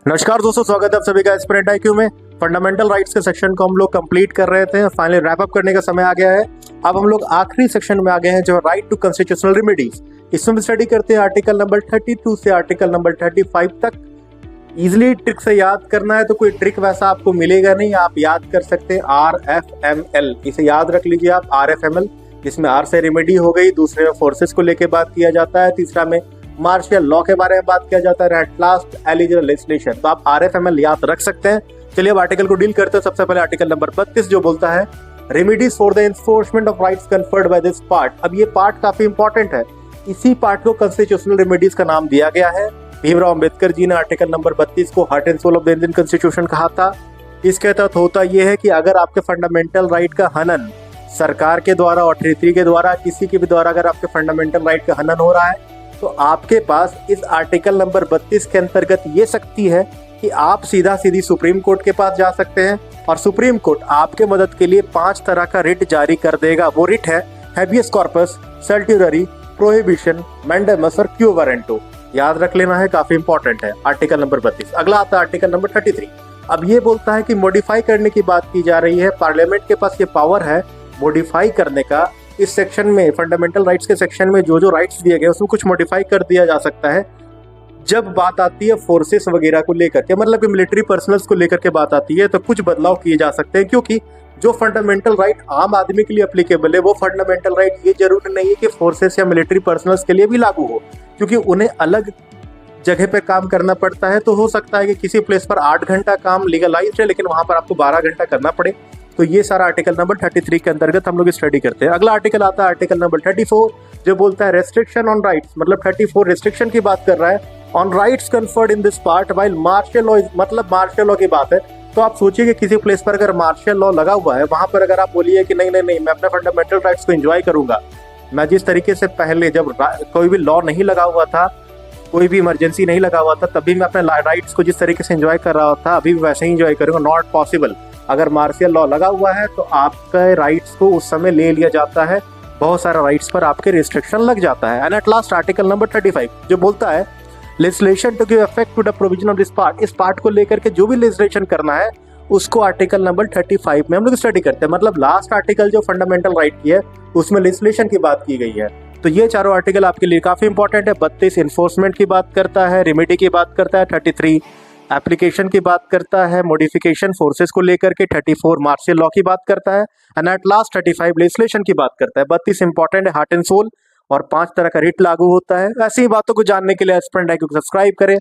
नमस्कार दोस्तों, स्वागत है आप सभी का एस्पिरेंट आईक्यू में। फंडामेंटल राइट्स के सेक्शन को हम लोग कंप्लीट कर रहे थे, फाइनली रैप अप करने का समय आ गया है। अब हम लोग आखिरी सेक्शन में आ गए हैं जो राइट टू कॉन्स्टिट्यूशनल रेमेडीज। इसमें भी स्टडी करते हैं आर्टिकल नंबर 32 से आर्टिकल नंबर 35 तक। इजिली ट्रिक से याद करना है तो कोई ट्रिक वैसा आपको मिलेगा नहीं, आप याद कर सकते हैं RFML। इसे याद रख लीजिए आप, RFML, जिसमें R से रेमेडी हो गई, दूसरे में फोर्सेस को लेकर बात किया जाता है, तीसरा में मार्शियल लॉ के बारे में बात किया जाता है, एट लास्ट एलिजिबल लेजिस्लेशन। तो आप RFML याद रख सकते हैं। चलिए अब आर्टिकल को डील करते हैं। सबसे पहले आर्टिकल नंबर 32 जो बोलता है remedies for the enforcement of rights conferred by this part. अब ये पार्ट काफी इंपॉर्टेंट है, इसी पार्ट को कॉन्स्टिट्यूशनल रेमेडीज का नाम दिया गया है। भीमराव अंबेडकर जी ने आर्टिकल नंबर 32 को heart and soul of the Indian constitution कहा था। इसके तहत होता यह है कि अगर आपके फंडामेंटल राइट का हनन सरकार के द्वारा, ऑथोरिटी के द्वारा, किसी के भी द्वारा अगर आपके फंडामेंटल राइट का हनन हो रहा है तो आपके पास इस आर्टिकल नंबर 32 के अंतर्गत ये शक्ति है कि आप सीधा सीधी सुप्रीम कोर्ट के पास जा सकते हैं और सुप्रीम कोर्ट आपके मदद के लिए 5 तरह का रिट जारी कर देगा। वो रिट है हैबियस कॉर्पस, सर्टिलरी, प्रोहिबिशन, मैंडेमस और क्यू वारंटो। याद रख लेना है, काफी इंपॉर्टेंट है आर्टिकल नंबर 32। अगला आता है आर्टिकल नंबर 33। अब ये बोलता है कि मॉडिफाई करने की बात की जा रही है, पार्लियामेंट के पास ये पावर है मॉडिफाई करने का। इस सेक्शन में, फंडामेंटल राइट्स के सेक्शन में जो जो राइट्स दिए गए उसमें कुछ मॉडिफाई कर दिया जा सकता है। जब बात आती है फोर्सेस वगैरह को लेकर के, मतलब कि मिलिट्री पर्सनल्स को लेकर के बात आती है, तो कुछ बदलाव किए जा सकते हैं, क्योंकि जो फंडामेंटल राइट आम आदमी के लिए एप्लीकेबल है वो फंडामेंटल राइट ये जरूरी नहीं है कि फोर्सेस या मिलिट्री पर्सनल्स के लिए भी लागू हो, क्योंकि उन्हें अलग जगह पे काम करना पड़ता है। तो हो सकता है कि किसी प्लेस पर 8 घंटा काम लीगलाइज्ड है लेकिन वहां पर आपको 12 घंटा करना पड़े। तो ये सारा आर्टिकल नंबर 33 के अंतर्गत हम लोग स्टडी करते हैं। अगला आर्टिकल आता है आर्टिकल नंबर 34 जो बोलता है रेस्ट्रिक्शन ऑन राइट्स। मतलब 34 रेस्ट्रिक्शन की बात कर रहा है on rights conferred in this part while martial law, मतलब मार्शियल लॉ की बात है। तो आप सोचिए कि किसी प्लेस पर अगर मार्शियल लॉ लगा हुआ है, वहां पर अगर आप बोलिए कि नहीं नहीं नहीं मैं अपने फंडामेंटल राइट्स को एंजॉय करूंगा, मैं जिस तरीके से पहले जब कोई भी लॉ नहीं लगा हुआ था, कोई भी इमरजेंसी नहीं लगा हुआ था, तभी मैं अपने राइट्स को जिस तरीके से एंजॉय कर रहा था अभी भी वैसे ही एंजॉय करूंगा, नॉट पॉसिबल। अगर मार्शियल लॉ लगा हुआ है तो आपके राइट्स को उस समय ले लिया जाता है, बहुत सारे राइट्स पर आपके रिस्ट्रिक्शन लग जाता है। And at last article number 35 जो बोलता है legislation to give effect to the provision of this part. इस पार्ट को लेकर के जो भी लेजिस्लेशन करना है उसको आर्टिकल नंबर 35 में हम लोग स्टडी करते हैं। मतलब लास्ट आर्टिकल जो फंडामेंटल राइट की है उसमें लेजिस्लेशन की बात की गई है। तो ये चारों आर्टिकल आपके लिए काफी इंपॉर्टेंट है। 32 इन्फोर्समेंट की बात करता है, रेमेडी की बात करता है, 33 एप्लीकेशन की बात करता है, मॉडिफिकेशन फोर्सेस को लेकर के, 34 मार्शियल लॉ की बात करता है, एंड एट लास्ट 35 लेजिस्लेशन की बात करता है। 32 इंपॉर्टेंट है, हार्ट एंड सोल, और 5 तरह का रिट लागू होता है। ऐसी ही बातों को जानने के लिए एस्पिरेंट आईक्यू को सब्सक्राइब करें।